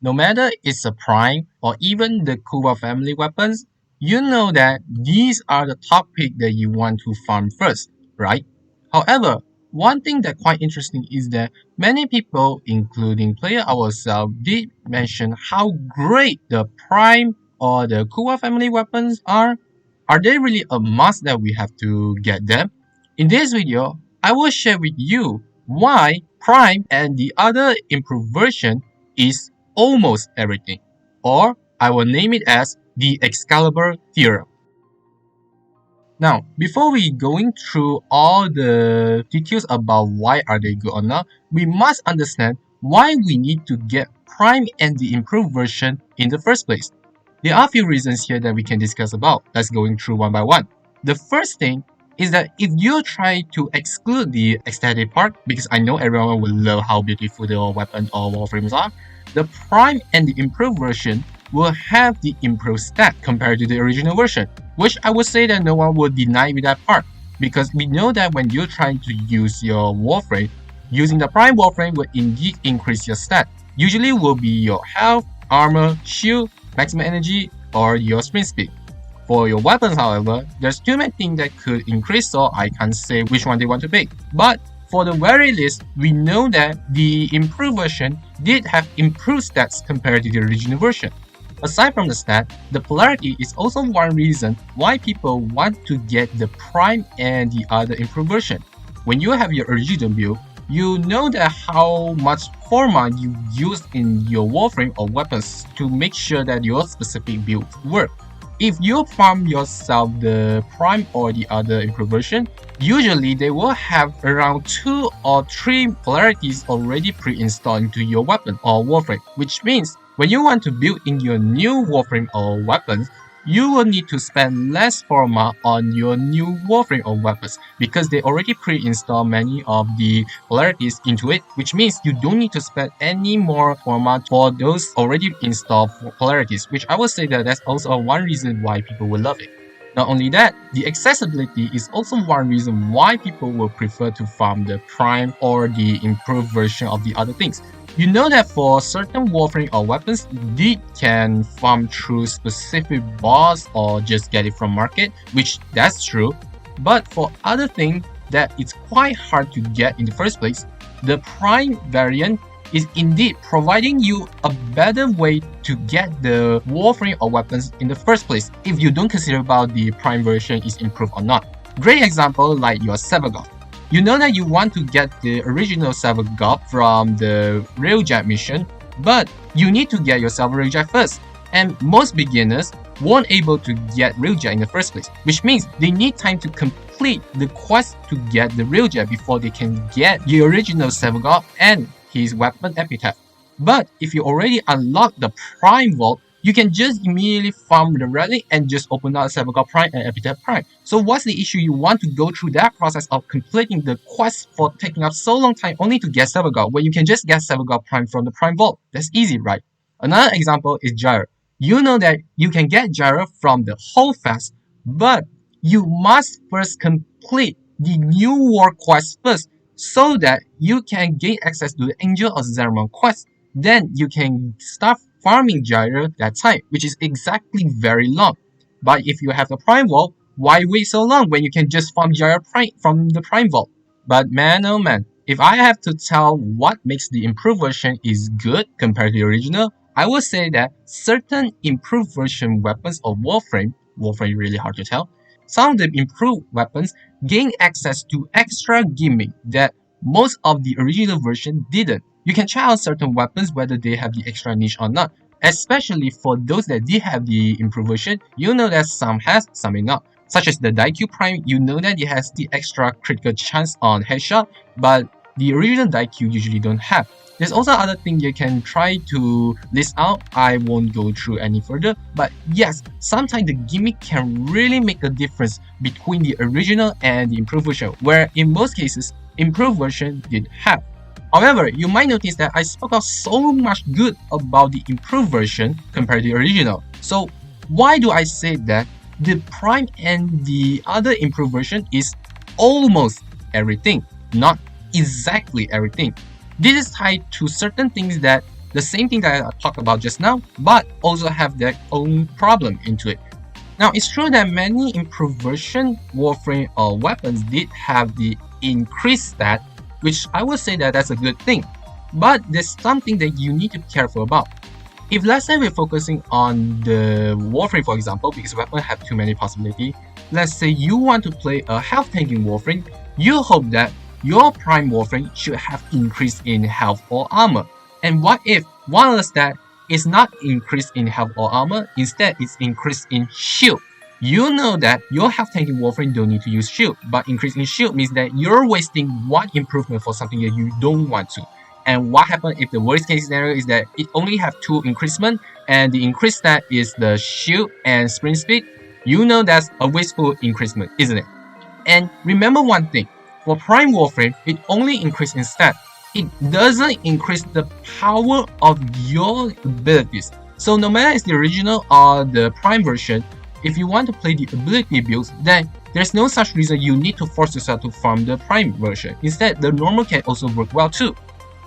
No matter it's a prime or even the Kuwa family weapons, you know that these are the top pick that you want to farm first, right? However, one thing that quite interesting is that many people, including player ourselves, did mention how great the prime or the Kuwa family weapons are. Are they really a must that we have to get them? In this video, I will share with you why Prime and the other improved version is almost everything, or I will name it as the Excalibur Theorem. Now, before we going through all the details about why are they good or not, we must understand why we need to get Prime and the improved version in the first place. There are a few reasons here that we can discuss about. Let's going through one by one. The first thing is that if you try to exclude the aesthetic part, because I know everyone will love how beautiful the weapons or Warframes are, the Prime and the improved version will have the improved stat compared to the original version, which I would say that no one will deny with that part, because we know that when you're trying to use your Warframe, using the Prime Warframe will indeed increase your stat. Usually will be your health, armor, shield, maximum energy, or your sprint speed. For your weapons, however, there's too many things that could increase, so I can't say which one they want to pick. But for the very least, we know that the improved version did have improved stats compared to the original version. Aside from the stat, the polarity is also one reason why people want to get the Prime and the other improved version. When you have your original build, you know that how much format you use in your Warframe or weapons to make sure that your specific build work. If you farm yourself the Prime or the other improved version, usually they will have around 2 or 3 polarities already pre-installed into your weapon or Warframe, which means when you want to build in your new Warframe or weapons, you will need to spend less format on your new Warframe or weapons because they already pre-install many of the polarities into it, which means you don't need to spend any more format for those already installed polarities, which I would say that that's also one reason why people will love it. Not only that, the accessibility is also one reason why people will prefer to farm the Prime or the improved version of the other things. You know that for certain Warframe or weapons, you can farm through specific boss or just get it from market, which that's true. But for other things that it's quite hard to get in the first place, the Prime variant is indeed providing you a better way to get the Warframe or weapons in the first place if you don't consider about the Prime version is improved or not. Great example like your Severgoth. You know that you want to get the original Severgoth from the Railjet mission, but you need to get yourself Railjet first. And most beginners weren't able to get Railjet in the first place, which means they need time to complete the quest to get the Railjet before they can get the original Severgoth and his weapon epitaph. But if you already unlock the Prime Vault, you can just immediately farm the relic and just open out Severgoth Prime and Epitaph Prime. So what's the issue? You want to go through that process of completing the quest for taking up so long time only to get Severgoth, when you can just get Severgoth Prime from the Prime Vault. That's easy, right? Another example is Gyro. You know that you can get Gyro from the whole fest, but you must first complete the new war quest first so that you can gain access to the Angel of Zeraman quest. Then you can start farming Gyro that time, which is exactly very long. But if you have the Prime Vault, why wait so long when you can just farm Gyro Prime from the Prime Vault? But man oh man, if I have to tell what makes the improved version is good compared to the original, I would say that certain improved version weapons of Warframe really hard to tell, some of the improved weapons gain access to extra gimmick that most of the original version didn't. You can try out certain weapons whether they have the extra niche or not. Especially for those that did have the improved version, you know that some has, some may not. Such as the Daikyu Prime, you know that it has the extra critical chance on headshot, but the original Daikyu usually don't have. There's also other thing you can try to list out. I won't go through any further, but yes, sometimes the gimmick can really make a difference between the original and the improved version, where in most cases, improved version did have. However, you might notice that I spoke out so much good about the improved version compared to the original. So why do I say that the Prime and the other improved version is almost everything, not exactly everything? This is tied to certain things that the same thing that I talked about just now, but also have their own problem into it. Now, it's true that many improved version Warframe or weapons did have the increased stat, which I would say that that's a good thing. But there's something that you need to be careful about. If let's say we're focusing on the Warframe, for example, because weapons have too many possibilities, let's say you want to play a health tanking Warframe, you hope that your Prime Warframe should have increase in health or armor. And what if one of the stats is not increased in health or armor, instead it's increased in shield? You know that your health tanking Warframe don't need to use shield, but increase in shield means that you're wasting one improvement for something that you don't want to. And what happens if the worst case scenario is that it only have 2 increment and the increased stat is the shield and sprint speed? You know that's a wasteful increment, isn't it? And remember one thing, for Prime Warframe, it only increases in stat. It doesn't increase the power of your abilities. So no matter it's the original or the Prime version, if you want to play the ability builds, then there's no such reason you need to force yourself to farm the Prime version. Instead, the normal can also work well too.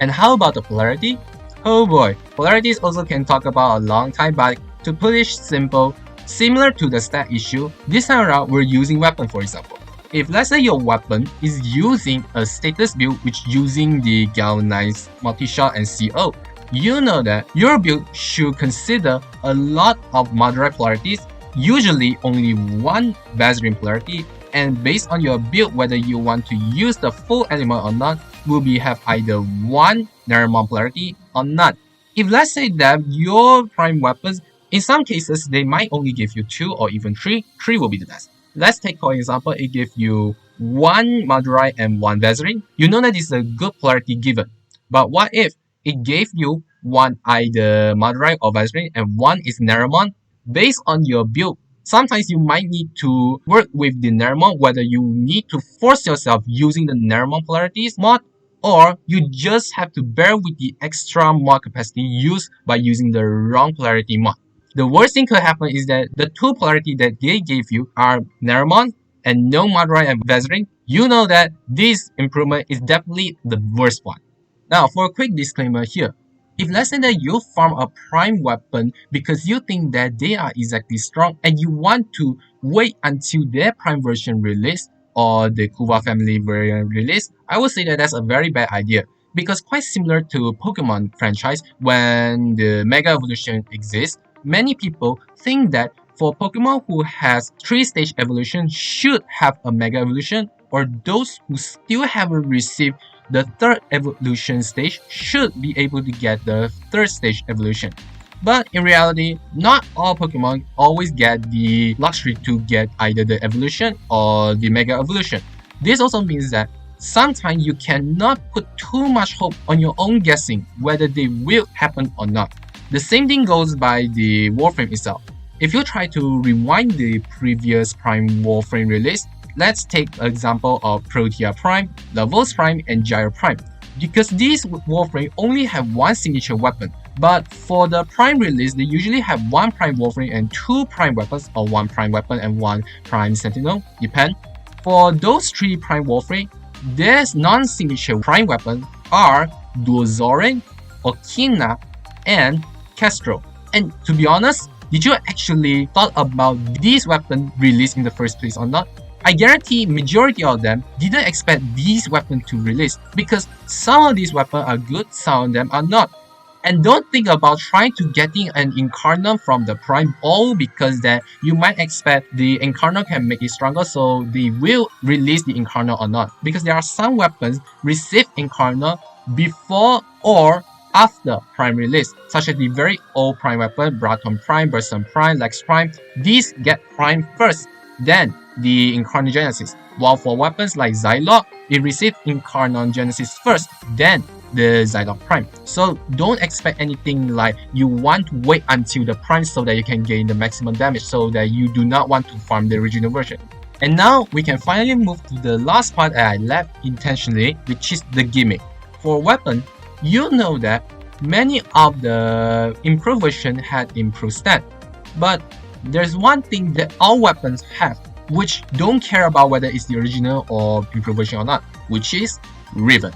And how about the Polarity? Oh boy, Polarities also can talk about a long time, but to put it simple, similar to the stat issue, this time around we're using weapon for example. If let's say your weapon is using a status build which using the Galvanized, Multi-Shot and CO, you know that your build should consider a lot of moderate polarities, usually only one Vaseline polarity, and based on your build whether you want to use the full element or not will be have either one Naramon polarity or none. If let's say that your prime weapons, in some cases they might only give you 2 or even 3 will be the best. Let's take for example, it gives you 1 Madurite and 1 Vaseline. You know that this is a good polarity given. But what if it gave you 1 either Madurite or Vaseline and 1 is Naramon? Based on your build, sometimes you might need to work with the Naramon, whether you need to force yourself using the Naramon polarities mod, or you just have to bear with the extra mod capacity used by using the wrong polarity mod. The worst thing could happen is that the 2 polarity that they gave you are Naramon and no Madurite and Vaseline. You know that this improvement is definitely the worst one. Now, for a quick disclaimer here, if let's say that you farm a prime weapon because you think that they are exactly strong and you want to wait until their prime version release or the Kuva family variant release, I would say that that's a very bad idea. Because quite similar to Pokemon franchise, when the Mega Evolution exists, many people think that for Pokemon who has 3-stage evolution should have a Mega Evolution, or those who still haven't received the 3rd evolution stage should be able to get the 3rd stage evolution. But in reality, not all Pokemon always get the luxury to get either the evolution or the Mega Evolution. This also means that sometimes you cannot put too much hope on your own guessing whether they will happen or not. The same thing goes by the Warframe itself. If you try to rewind the previous Prime Warframe release, let's take an example of Perita Prime, Levels Prime, and Gyro Prime. Because these Warframe only have one signature weapon, but for the Prime release, they usually have 1 Prime Warframe and 2 Prime weapons, or 1 Prime weapon and 1 Prime Sentinel, depend. For those 3 Prime Warframe, their non-signature Prime weapons are Duozoran, Okina, and Castro. And to be honest, did you actually thought about these weapons released in the first place or not? I guarantee majority of them didn't expect these weapons to release because some of these weapons are good, some of them are not. And don't think about trying to getting an Incarnate from the Prime all because that you might expect the Incarnate can make it stronger, so they will release the Incarnate or not. Because there are some weapons receive Incarnate before or after Prime release, such as the very old Prime weapon, Braton Prime, Burson Prime, Lex Prime. These get Prime first, then the Incarnate Genesis. While for weapons like Zylok, it receives Incarnate Genesis first, then the Zylok Prime. So don't expect anything like you want to wait until the Prime so that you can gain the maximum damage, so that you do not want to farm the original version. And now we can finally move to the last part that I left intentionally, which is the gimmick. For weapon, you know that many of the improved version had improved stat, but there's one thing that all weapons have, which don't care about whether it's the original or improved version or not, which is Riven.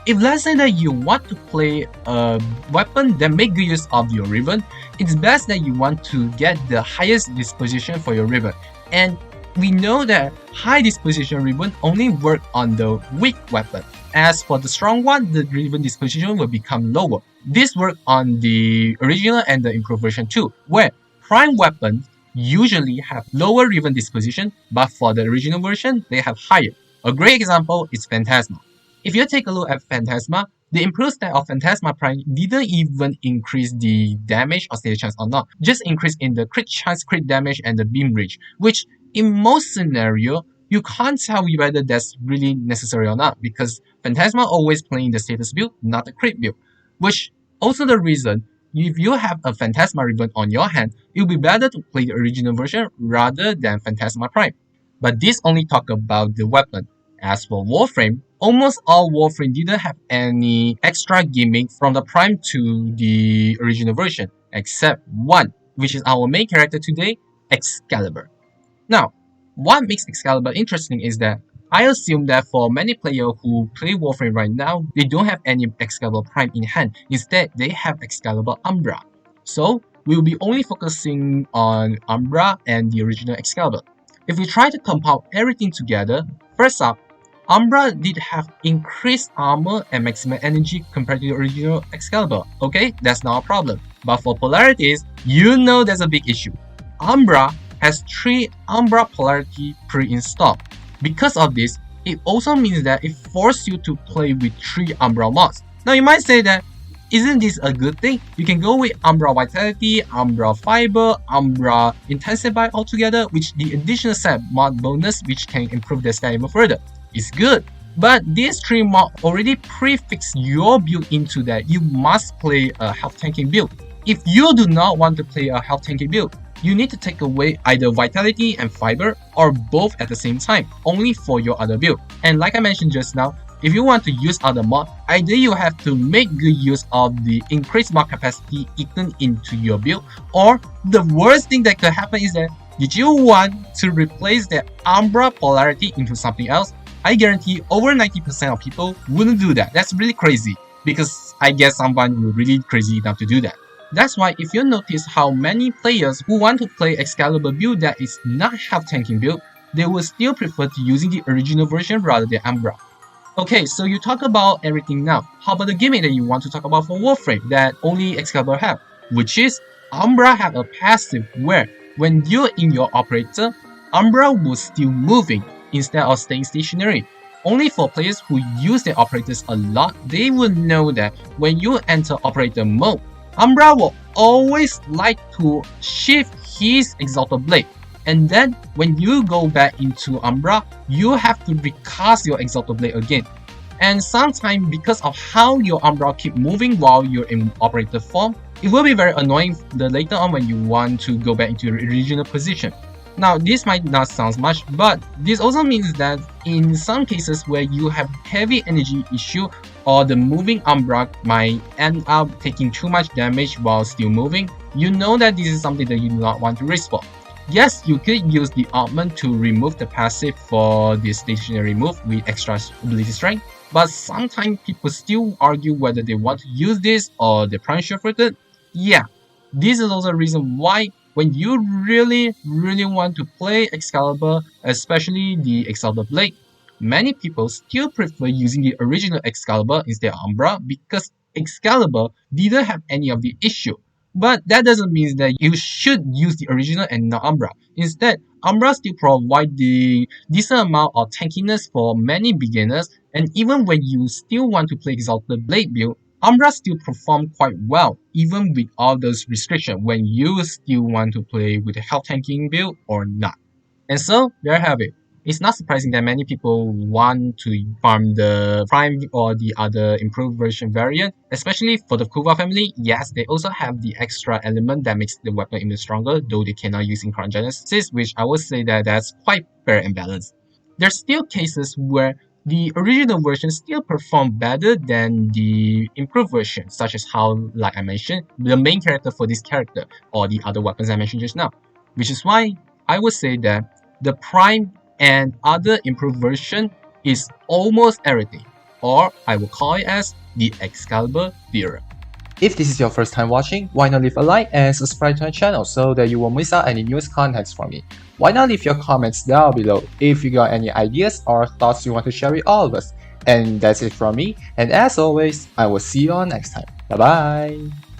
If let's say that you want to play a weapon that make good use of your Riven, it's best that you want to get the highest disposition for your Riven. And we know that high disposition Riven only work on the weak weapon. As for the strong one, the Riven disposition will become lower. This work on the original and the improved version too, where prime weapons usually have lower Riven disposition, but for the original version, they have higher. A great example is Phantasma. If you take a look at Phantasma, the improved stat of Phantasma Prime didn't even increase the damage or stage chance or not, just increase in the crit chance, crit damage, and the beam reach, which in most scenario, you can't tell whether that's really necessary or not, because Phantasma always playing the status build, not the crit build, which also the reason if you have a Phantasma Ribbon on your hand, it will be better to play the original version rather than Phantasma Prime. But this only talk about the weapon. As for Warframe, almost all Warframe didn't have any extra gimmick from the Prime to the original version, except one, which is our main character today, Excalibur. Now, what makes Excalibur interesting is that I assume that for many players who play Warframe right now, they don't have any Excalibur Prime in hand. Instead, they have Excalibur Umbra. So, we'll be only focusing on Umbra and the original Excalibur. If we try to compile everything together, first up, Umbra did have increased armor and maximum energy compared to the original Excalibur. Okay, that's not a problem. But for Polarities, you know there's a big issue. Umbra has 3 Umbra Polarity pre-installed. Because of this, it also means that it forces you to play with 3 Umbra mods. Now you might say that, isn't this a good thing? You can go with Umbra Vitality, Umbra Fiber, Umbra Intensify altogether, which the additional set mod bonus which can improve the stat even further. It's good, but these 3 mods already prefix your build into that you must play a health tanking build. If you do not want to play a health tanking build, you need to take away either Vitality and Fiber or both at the same time, only for your other build. And like I mentioned just now, if you want to use other mod, either you have to make good use of the increased mod capacity eaten into your build, or the worst thing that could happen is that did you want to replace the Umbra Polarity into something else? I guarantee over 90% of people wouldn't do that. That's really crazy, because I guess someone will really crazy enough to do that. That's why if you notice how many players who want to play Excalibur build that is not health tanking build, they will still prefer to using the original version rather than Umbra. Okay, so you talk about everything now. How about the gimmick that you want to talk about for Warframe that only Excalibur have? Which is, Umbra have a passive where, when you're in your operator, Umbra will still moving instead of staying stationary. Only for players who use their operators a lot, they will know that when you enter operator mode, Umbra will always like to shift his Exalted Blade. And then when you go back into Umbra, you have to recast your Exalted Blade again. And sometimes because of how your Umbra keep moving while you're in operator form, it will be very annoying later on when you want to go back into your original position. Now, this might not sound much, but this also means that in some cases where you have heavy energy issue or the moving Umbra might end up taking too much damage while still moving, you know that this is something that you do not want to risk for. Yes, you could use the augment to remove the passive for the stationary move with extra ability strength, but sometimes people still argue whether they want to use this or the prime shifted. Yeah, this is also the reason why when you really want to play Excalibur, especially the Exalted Blade, many people still prefer using the original Excalibur instead of Umbra because Excalibur didn't have any of the issue. But that doesn't mean that you should use the original and not Umbra. Instead, Umbra still provide the decent amount of tankiness for many beginners, and even when you still want to play Exalted Blade build, Umbra still perform quite well, even with all those restrictions when you still want to play with a health tanking build or not. And so, there you have it. It's not surprising that many people want to farm the Prime or the other improved version variant, especially for the Kuva family. Yes, they also have the extra element that makes the weapon even stronger, though they cannot use in Crown Genesis, which I would say that that's quite fair and balanced. There's still cases where the original version still perform better than the improved version, such as how, like I mentioned, the main character for this character or the other weapons I mentioned just now. Which is why I would say that the Prime and other improved version is almost everything. or I will call it as the Excalibur Theorem. If this is your first time watching, why not leave a like and subscribe to my channel so that you won't miss out any newest contents from me. Why not leave your comments down below if you got any ideas or thoughts you want to share with all of us. And that's it from me, and as always, I will see you all next time. Bye bye!